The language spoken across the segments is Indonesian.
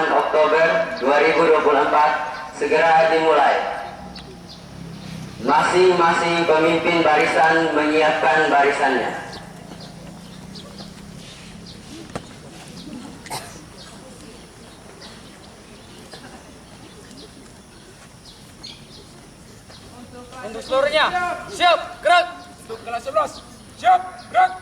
Oktober 2024 segera dimulai. Masing-masing pemimpin barisan menyiapkan barisannya. Untuk seluruhnya, siap, gerak. Untuk kelas 11, siap, gerak.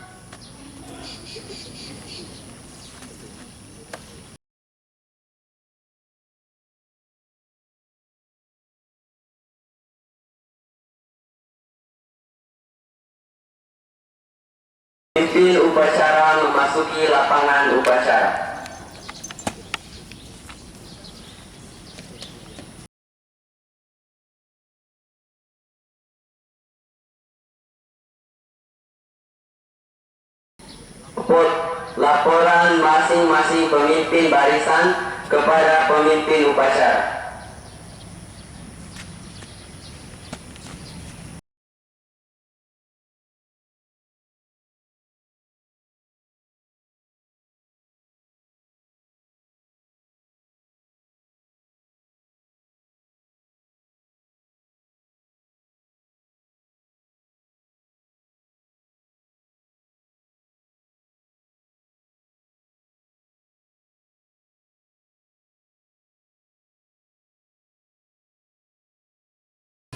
Pemimpin upacara memasuki lapangan upacara. Laporan masing-masing pemimpin barisan kepada pemimpin upacara.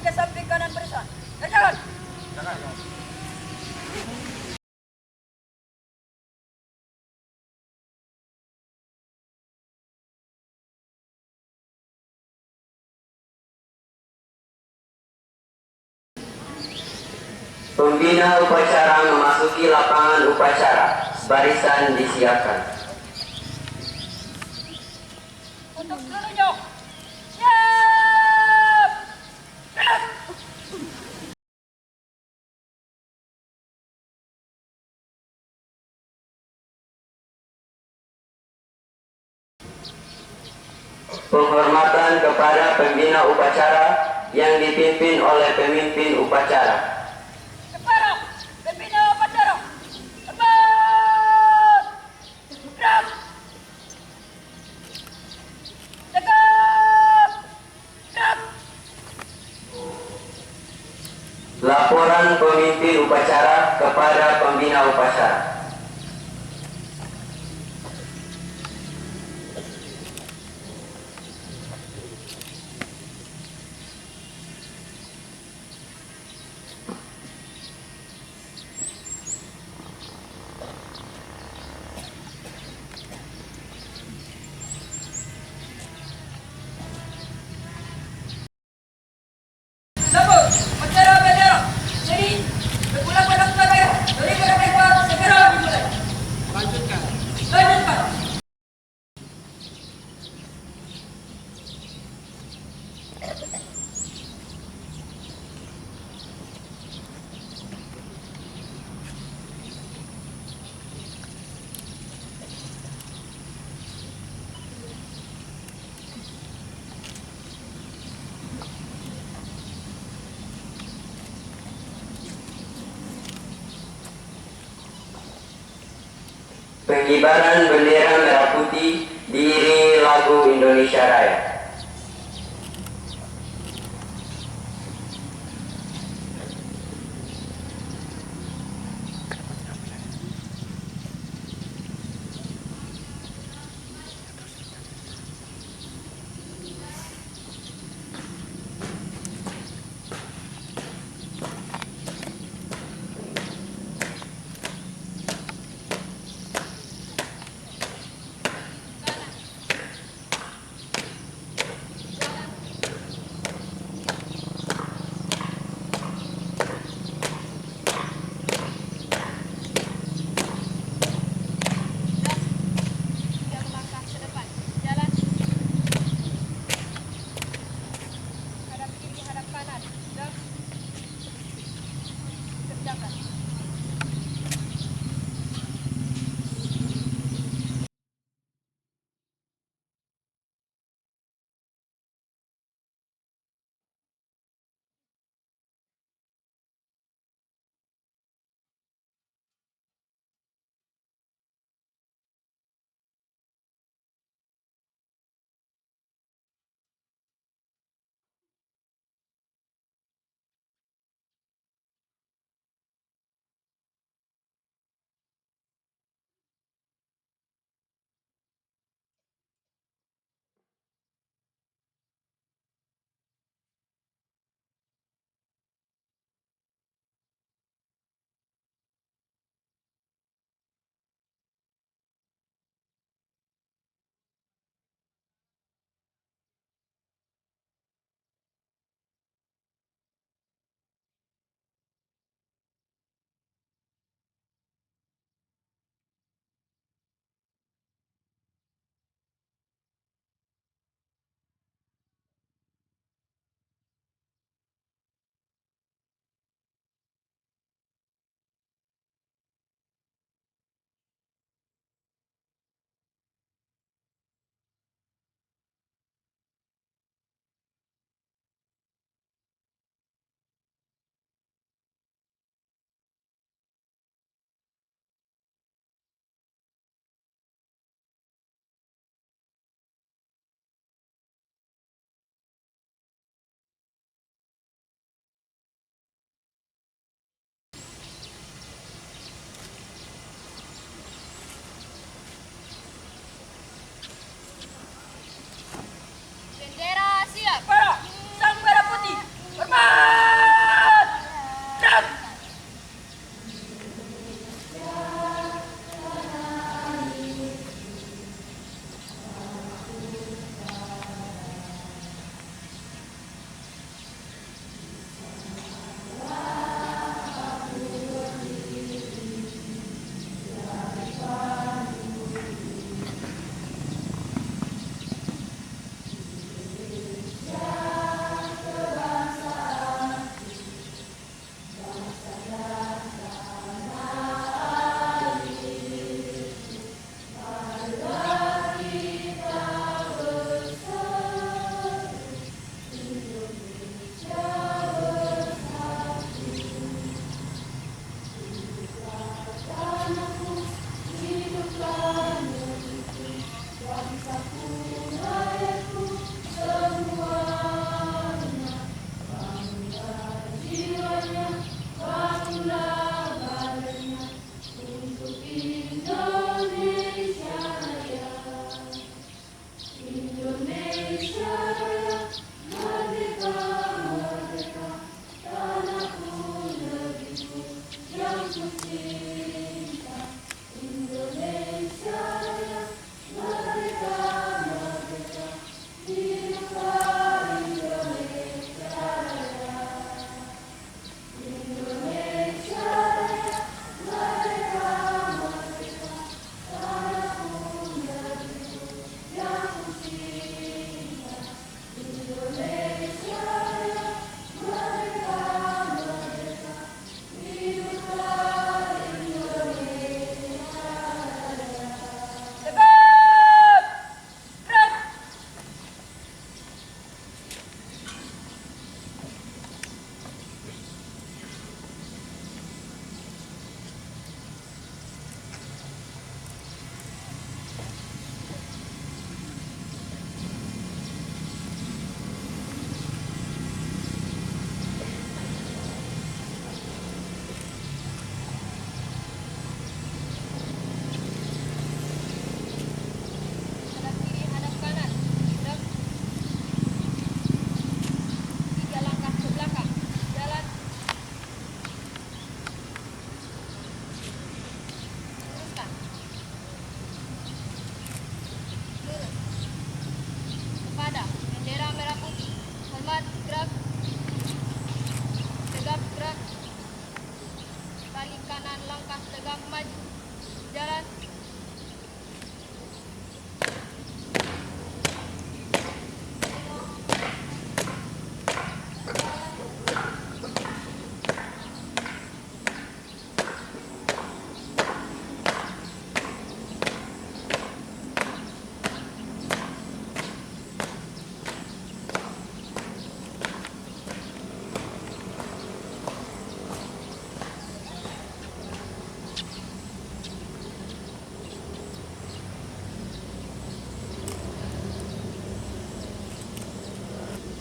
Ke samping kanan barisan. Jangan. Pembina upacara memasuki lapangan upacara. Barisan disiapkan. Untuk seluruhnya. Siap. Gerak. Penghormatan kepada pembina upacara yang dipimpin oleh pemimpin upacara. Kepada pembina upacara. Tepat. Gerak. Tegak. Gerak. Laporan pemimpin upacara kepada pembina upacara. Sambut upacara bendera. Jadi, berpulang pada upacara. Dari mereka segera dimulai. Lanjutkan. Lanjutkan. Pengibaran bendera merah putih diiringi lagu Indonesia Raya.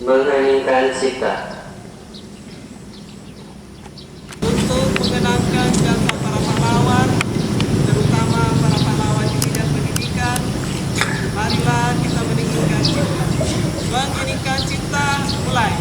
Mengheningkan cipta. Untuk mengenangkan jasa para pahlawan, terutama para pahlawan di bidang pendidikan, marilah kita meninggikan cipta. Meninggikan cipta, mulai.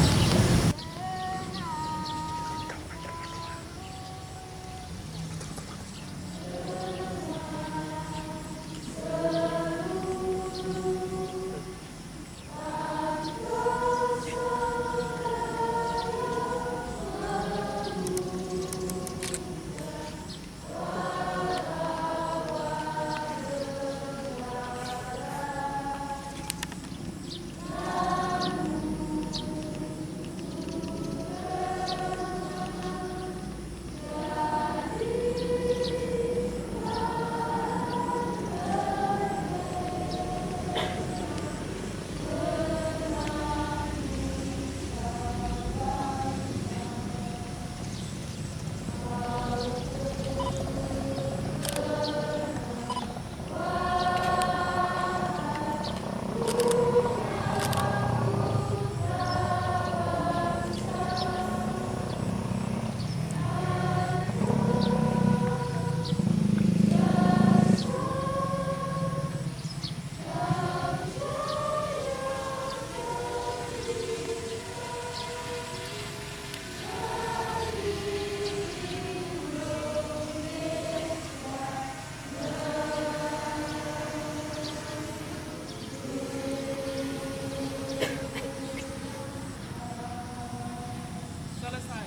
Selesai.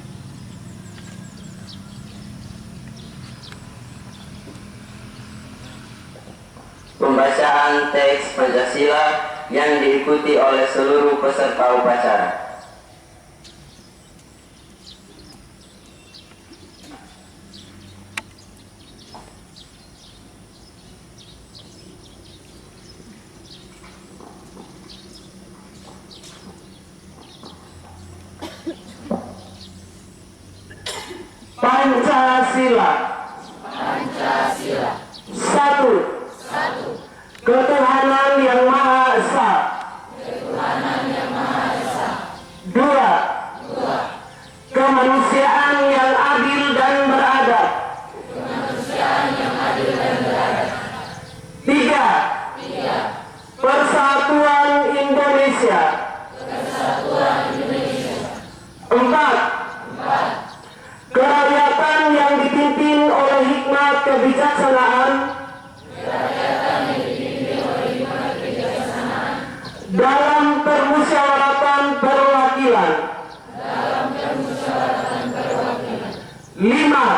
Pembacaan teks Pancasila yang diikuti oleh seluruh peserta upacara. Pancasila. Satu. Ketuhanan yang Maha Esa. Dua. Kemanusiaan yang adil dan beradab. Tiga. Persatuan Indonesia. Empat. Kerakyatan yang dipimpin oleh hikmat kebijaksanaan dalam permusyawaratan perwakilan. Lima.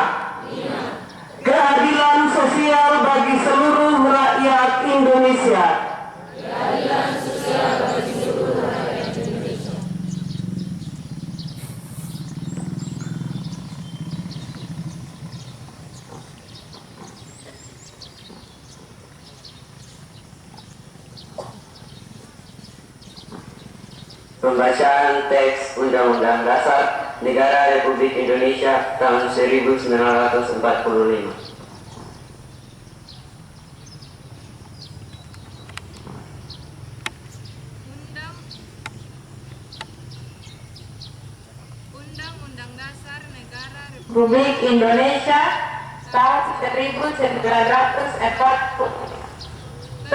Keadilan sosial bagi seluruh rakyat Indonesia. Pembacaan teks Undang-Undang Dasar Negara Republik Indonesia tahun 1945. Undang-Undang Dasar Negara Republik Indonesia tahun 1940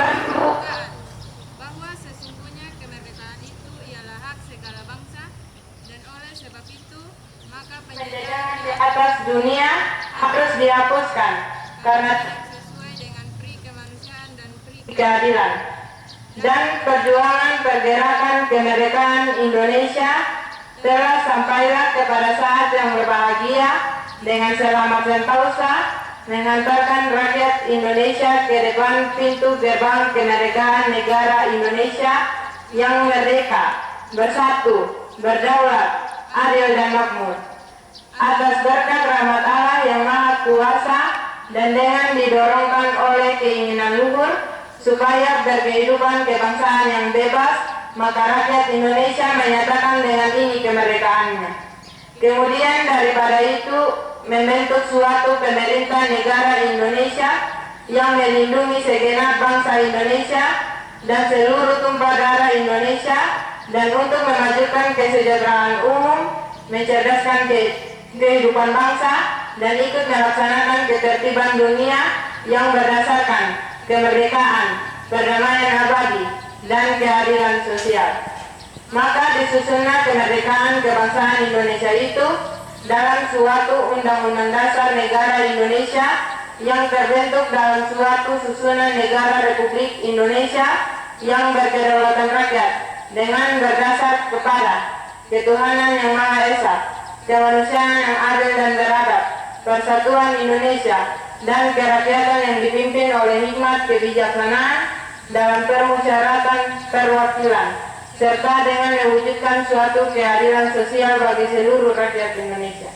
Republik bahwa sesungguhnya kemerdekaan itu ialah hak segala bangsa dan oleh sebab itu maka penjajahan di atas dunia harus dihapuskan karena sesuai dengan pri kemanusiaan dan pri keadilan dan perjuangan pergerakan kemerdekaan Indonesia telah sampailah kepada saat yang berbahagia dengan selamat sentosa mengantarkan rakyat Indonesia ke depan pintu gerbang kemerdekaan negara Indonesia yang merdeka, bersatu, berdaulat, adil dan makmur. Atas berkat rahmat Allah yang Maha Kuasa dan dengan didorongkan oleh keinginan luhur supaya berkehidupan kebangsaan yang bebas, maka rakyat Indonesia menyatakan dengan ini kemerdekaannya. Kemudian daripada itu membentuk suatu pemerintah negara Indonesia yang melindungi segenap bangsa Indonesia dan seluruh tumpah darah Indonesia dan untuk memajukan kesejahteraan umum, mencerdaskan kehidupan bangsa, dan ikut melaksanakan ketertiban dunia yang berdasarkan kemerdekaan, perdamaian abadi, dan keadilan sosial. Maka disusunlah kemerdekaan kebangsaan Indonesia itu dalam suatu Undang-Undang Dasar Negara Indonesia yang terbentuk dalam suatu susunan negara Republik Indonesia yang berkedaulatan rakyat dengan berdasar kepada ketuhanan yang Maha Esa, kemanusiaan yang adil dan beradab, persatuan Indonesia, dan kerakyatan yang dipimpin oleh hikmat kebijaksanaan dalam permusyawaratan perwakilan, serta dengan mewujudkan suatu keadilan sosial bagi seluruh rakyat Indonesia.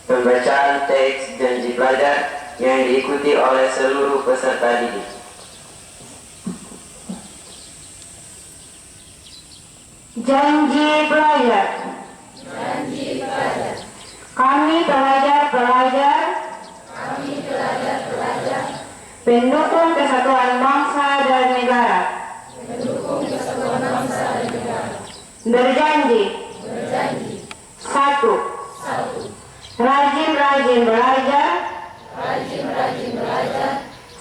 Pembacaan teks janji pelajar yang diikuti oleh seluruh peserta didik. Janji pelajar. Kami pelajar-pelajar pendukung kesatuan bangsa dan negara. Berjanji. 1. Rajin-rajin belajar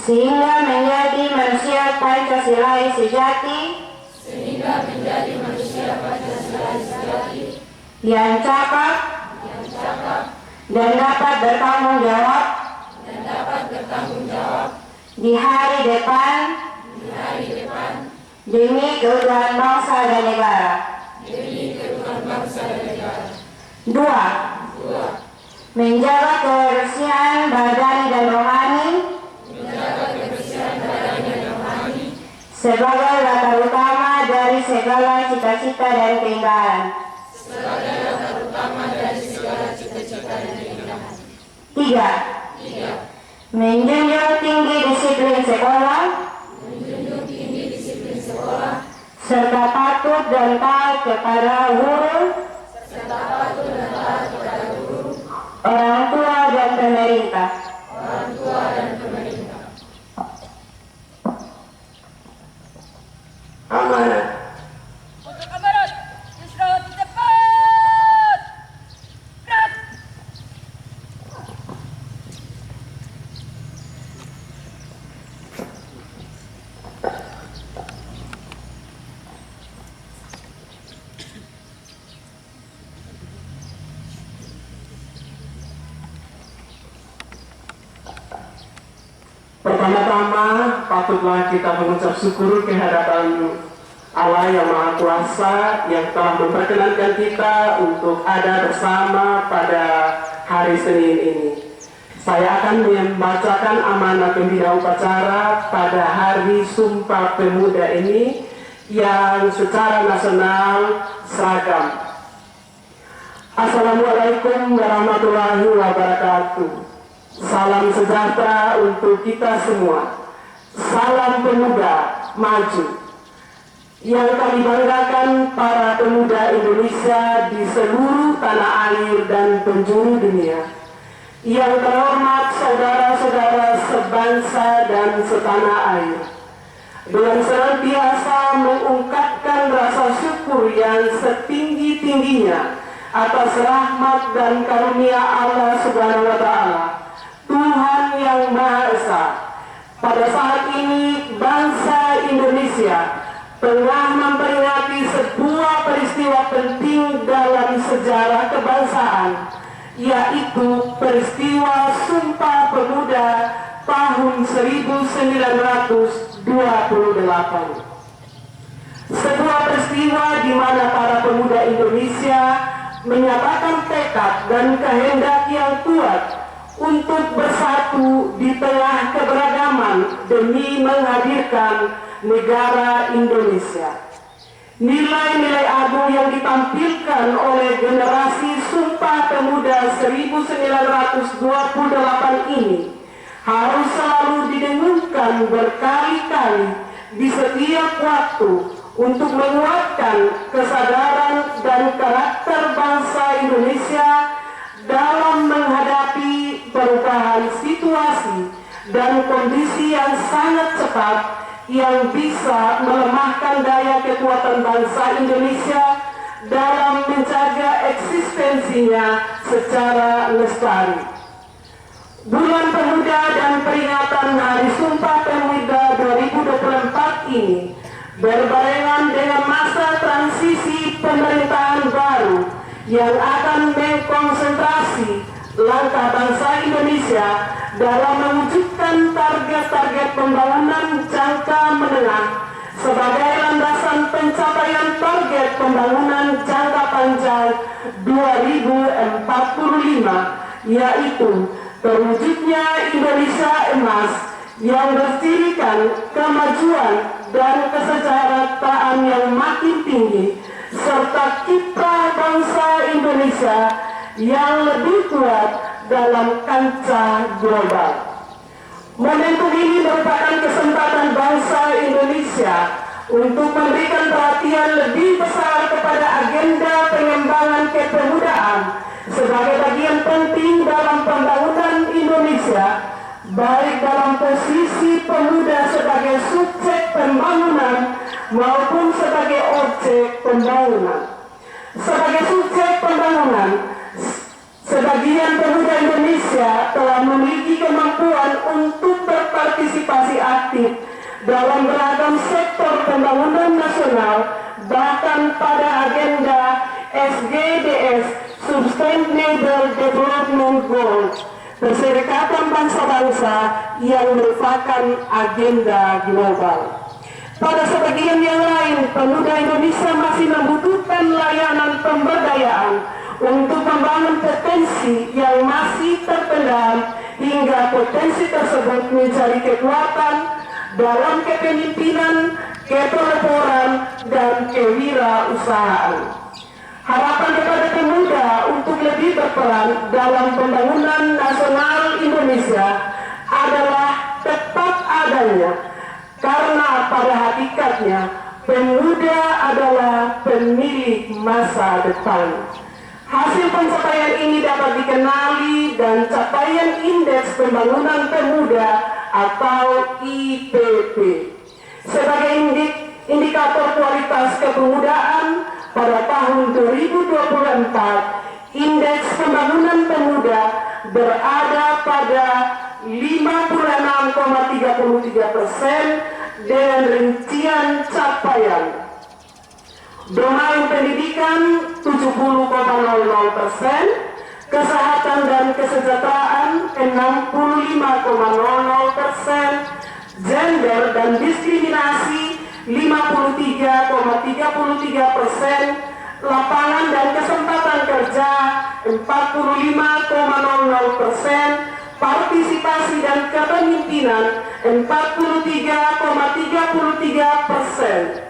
sehingga menjadi manusia Pancasilais sejati yang cakap dan dapat bertanggung jawab di hari depan demi keutuhan bangsa dan negara. 2. Menjaga kebersihan badan dan rohani sebagai latar utama dari segala cita-cita dan keindahan. 3. Menjunjung tinggi disiplin sekolah serta patuh dan taat kepada guru, orang tua dan pemerintah. Amanah. Untuk amanat, istirahat di tempat. Gerak. Pertama-tama patutlah kita mengucap syukur kehadapan Allah yang Maha Kuasa yang telah memperkenankan kita untuk ada bersama pada hari Senin ini. Saya akan membacakan amanat pembina upacara pada hari Sumpah Pemuda ini yang secara nasional seragam. Assalamualaikum warahmatullahi wabarakatuh. Salam sejahtera untuk kita semua. Salam pemuda maju. Yang kami banggakan para pemuda Indonesia di seluruh tanah air dan penjuru dunia. Yang terhormat saudara-saudara sebangsa dan setanah air. Dengan senantiasa mengungkapkan rasa syukur yang setinggi-tingginya atas rahmat dan karunia Allah Subhanahu wa Ta'ala, Tuhan yang Maha Esa. Pada saat ini bangsa Indonesia tengah memperingati sebuah peristiwa penting dalam sejarah kebangsaan, yaitu peristiwa Sumpah Pemuda tahun 1928. Sebuah peristiwa di mana para pemuda Indonesia menyatakan tekad dan kehendak yang kuat untuk bersatu di tengah keberagaman demi menghadirkan negara Indonesia. Nilai-nilai agung yang ditampilkan oleh generasi Sumpah Pemuda 1928 ini harus selalu didengungkan berkali-kali di setiap waktu untuk menguatkan kesadaran dan karakter bangsa Indonesia dalam menghadapi perubahan situasi dan kondisi yang sangat cepat yang bisa melemahkan daya kekuatan bangsa Indonesia dalam menjaga eksistensinya secara lestari. Bulan Pemuda dan peringatan Hari Sumpah Pemuda 2024 ini berbarengan dengan masa transisi pemerintahan baru yang akan mengkonsentrasi langkah bangsa Indonesia dalam mewujudkan target-target pembangunan jangka menengah sebagai landasan pencapaian target pembangunan jangka panjang 2045, yaitu terwujudnya Indonesia emas yang bercirikan kemajuan dan kesejahteraan yang makin tinggi serta kiprah bangsa Indonesia yang lebih kuat dalam kancah global. Momentum ini merupakan kesempatan bangsa Indonesia untuk memberikan perhatian lebih besar kepada agenda pengembangan kepemudaan sebagai bagian penting dalam pembangunan Indonesia, baik dalam posisi pemuda sebagai subjek pembangunan maupun sebagai objek pembangunan. Sebagai subjek pembangunan, sebagian pemuda Indonesia telah memiliki kemampuan untuk berpartisipasi aktif dalam beragam sektor pembangunan nasional, bahkan pada agenda SDGs Sustainable Development Goals Perserikatan Bangsa-Bangsa yang merupakan agenda global. Pada sebagian yang lain, pemuda Indonesia masih membutuhkan layanan pemberdayaan untuk membangun potensi yang masih terpendam hingga potensi tersebut mencari kekuatan dalam kepemimpinan, kepeloporian, dan kewirausahaan. Harapan kepada pemuda untuk lebih berperan dalam pembangunan nasional Indonesia adalah tetap adanya, karena pada hakikatnya pemuda adalah pemilik masa depan. Hasil pencapaian ini dapat dikenali dan capaian Indeks Pembangunan Pemuda atau IPP. Sebagai indikator kualitas kepemudaan, pada tahun 2024, Indeks Pembangunan Pemuda berada pada 56,33% dengan rincian capaian domain pendidikan 70,00%, kesehatan dan kesejahteraan 65,00%, gender dan diskriminasi 53,33%, lapangan dan kesempatan kerja 45,00%, partisipasi dan kepemimpinan 43,33%.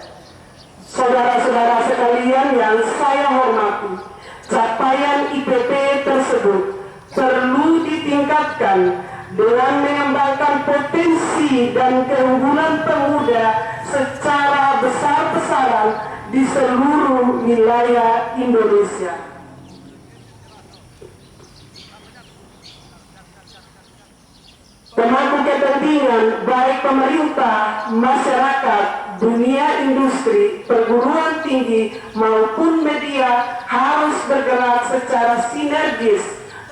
Saudara-saudara sekalian yang saya hormati, capaian IPP tersebut perlu ditingkatkan dengan mengembangkan potensi dan keunggulan pemuda secara besar-besaran di seluruh wilayah Indonesia. Pemangku kepentingan baik pemerintah, masyarakat, dunia industri, perguruan tinggi maupun media harus bergerak secara sinergis,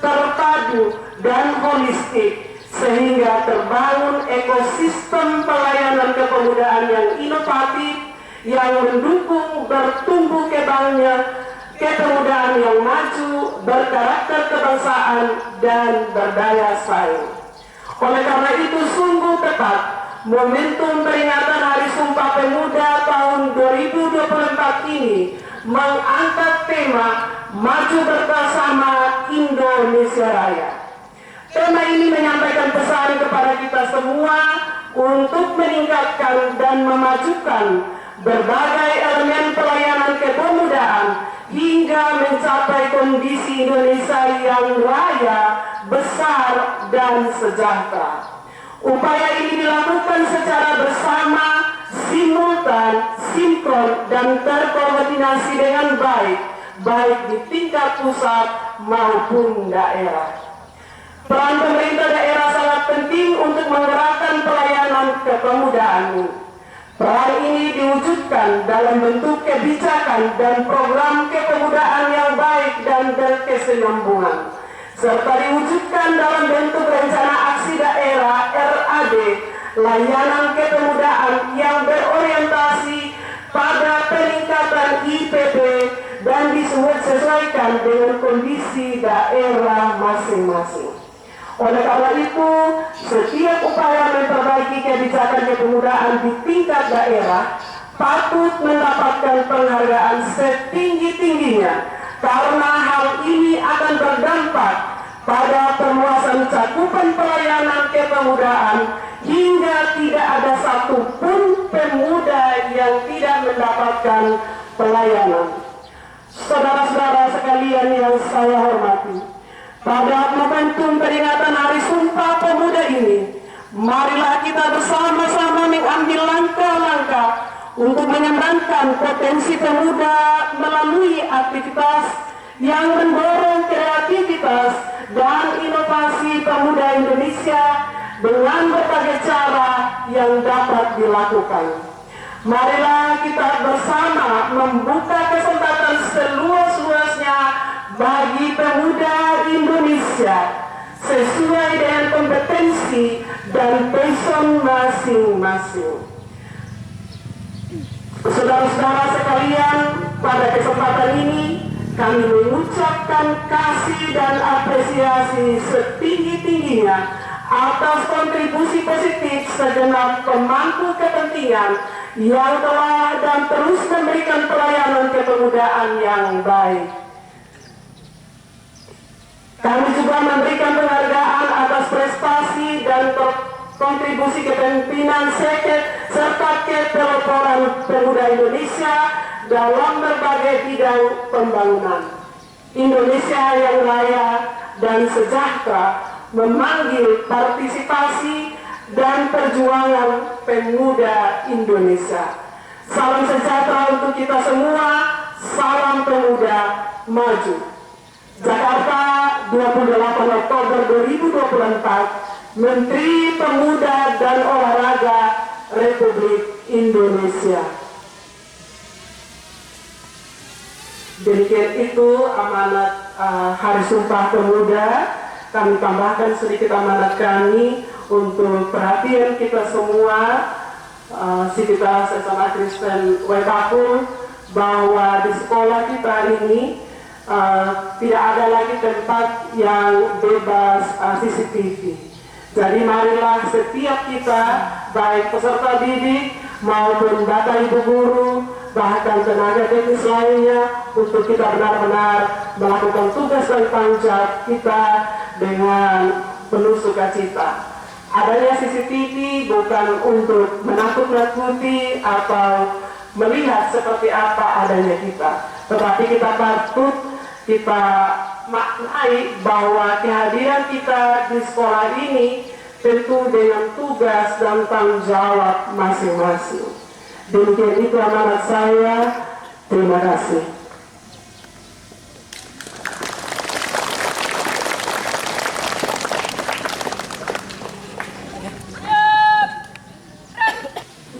terpadu, dan holistik sehingga terbangun ekosistem pelayanan kepemudaan yang inovatif yang mendukung bertumbuh kembangnya kepemudaan yang maju, berkarakter kebangsaan, dan berdaya saing. Oleh karena itu sungguh tepat momentum peringatan Hari Sumpah Pemuda tahun 2024 ini mengangkat tema Maju Bersama Indonesia Raya. Tema ini menyampaikan pesan kepada kita semua untuk meningkatkan dan memajukan berbagai elemen pelayanan kepemudaan hingga mencapai kondisi Indonesia yang raya, besar, dan sejahtera. Upaya ini dilakukan secara bersama, simultan, sinkron, dan terkoordinasi dengan baik di tingkat pusat maupun daerah. Peran pemerintah daerah sangat penting untuk menggerakkan pelayanan kepemudaan. Peran ini diwujudkan dalam bentuk kebijakan dan program kepemudaan yang baik dan berkesinambungan, serta diwujudkan dalam bentuk rencana aksi daerah RAD, layanan kepemudaan yang berorientasi pada peningkatan IPP dan disesuaikan dengan kondisi daerah masing-masing. Oleh karena itu, setiap upaya memperbaiki kebijakan kepemudaan di tingkat daerah patut mendapatkan penghargaan setinggi-tingginya, karena hal ini akan berdampak pada perluasan cakupan pelayanan kepemudaan hingga tidak ada satupun pemuda yang tidak mendapatkan pelayanan. Saudara-saudara sekalian yang saya hormati, pada momentum peringatan Hari Sumpah Pemuda ini, marilah kita bersama-sama mengambil langkah-langkah untuk mengembangkan potensi pemuda melalui aktivitas yang mendorong kreativitas dan inovasi pemuda Indonesia dengan berbagai cara yang dapat dilakukan. Marilah kita bersama membuka kesempatan seluas-luasnya bagi pemuda Indonesia sesuai dengan kompetensi dan passion masing-masing. Saudara-saudara sekalian, pada kesempatan ini kami mengucapkan kasih dan apresiasi setinggi-tingginya atas kontribusi positif segenap pemangku kepentingan yang telah dan terus memberikan pelayanan kepemudaan yang baik. Kami juga memberikan penghargaan atas prestasi dan kontribusi kepemimpinan serta kepeloporan pemuda Indonesia dalam berbagai bidang pembangunan. Indonesia yang raya dan sejahtera memanggil partisipasi dan perjuangan pemuda Indonesia. Salam sejahtera untuk kita semua, salam pemuda maju. Jakarta, 28 Oktober 2024, Menteri Pemuda dan Olahraga Republik Indonesia. Demikian itu amanat Hari Sumpah Pemuda. Kami tambahkan sedikit amanat kami untuk perhatian kita semua, Sivitas SMA Kristen Wekakul, bahwa di sekolah kita ini tidak ada lagi tempat yang bebas CCTV. Jadi marilah setiap kita, baik peserta didik maupun bapak ibu guru, bahkan tenaga teknis lainnya, untuk kita benar-benar melakukan tugas dan tanggung jawab kita dengan penuh sukacita. Adanya CCTV bukan untuk menakut-nakuti atau melihat seperti apa adanya kita, tetapi kita patut kita maknai bahwa kehadiran kita di sekolah ini tentu dengan tugas dan tanggung jawab masing-masing. Demikian itu amanat saya. Terima kasih.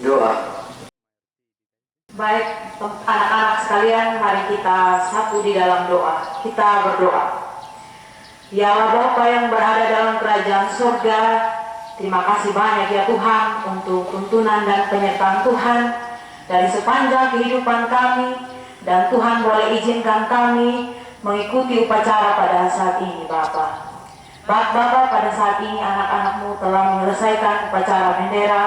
Doa. Baik, anak-anak sekalian, mari kita satu di dalam doa. Kita berdoa. Ya Allah Bapa yang berada dalam kerajaan surga, terima kasih banyak ya Tuhan untuk tuntunan dan penyertaan Tuhan dari sepanjang kehidupan kami, dan Tuhan boleh izinkan kami mengikuti upacara pada saat ini Bapa. Bapak, pada saat ini anak-anakmu telah menyelesaikan upacara bendera,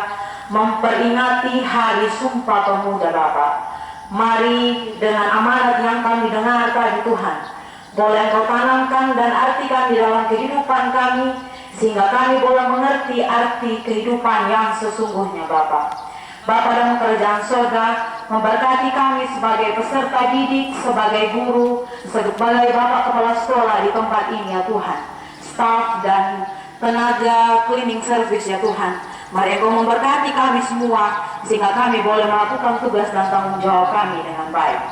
memperingati Hari Sumpah Pemuda Bapak. Mari dengan amanat yang kami dengar tadi Tuhan, boleh Engkau tanamkan dan artikan di dalam kehidupan kami, sehingga kami boleh mengerti arti kehidupan yang sesungguhnya Bapak. Bapa dalam kerajaan surga, memberkati kami sebagai peserta didik, sebagai guru, sebagai Bapak Kepala Sekolah di tempat ini ya Tuhan, staf dan tenaga cleaning service ya Tuhan. Mari Engkau memberkati kami semua, sehingga kami boleh melakukan tugas dan tanggung jawab kami dengan baik.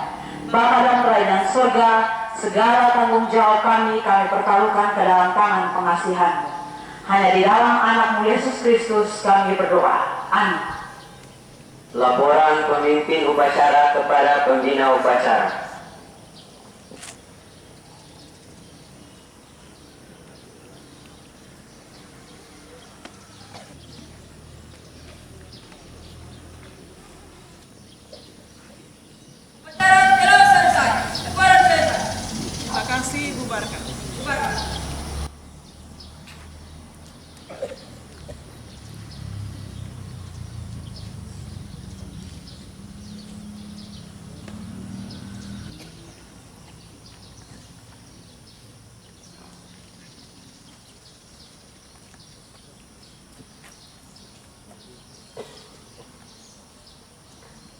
Bapa dalam kerajaan surga, segala tanggung jawab kami pertaruhkan ke dalam tangan pengasihan-Mu. Hanya di dalam anak-Mu Yesus Kristus kami berdoa. Amin. Laporan pemimpin upacara kepada pembina upacara. Upacara telah selesai. Laporan selesai. Terima kasih, bubarkan. Bubarkan.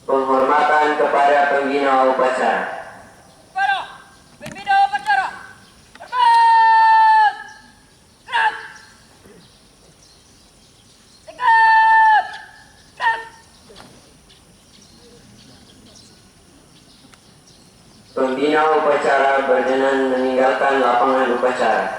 Penghormatan kepada pembina upacara. Para pembina upacara. Hormat. Gerak. Tegap. Gerak. Pembina upacara berkenan meninggalkan lapangan upacara.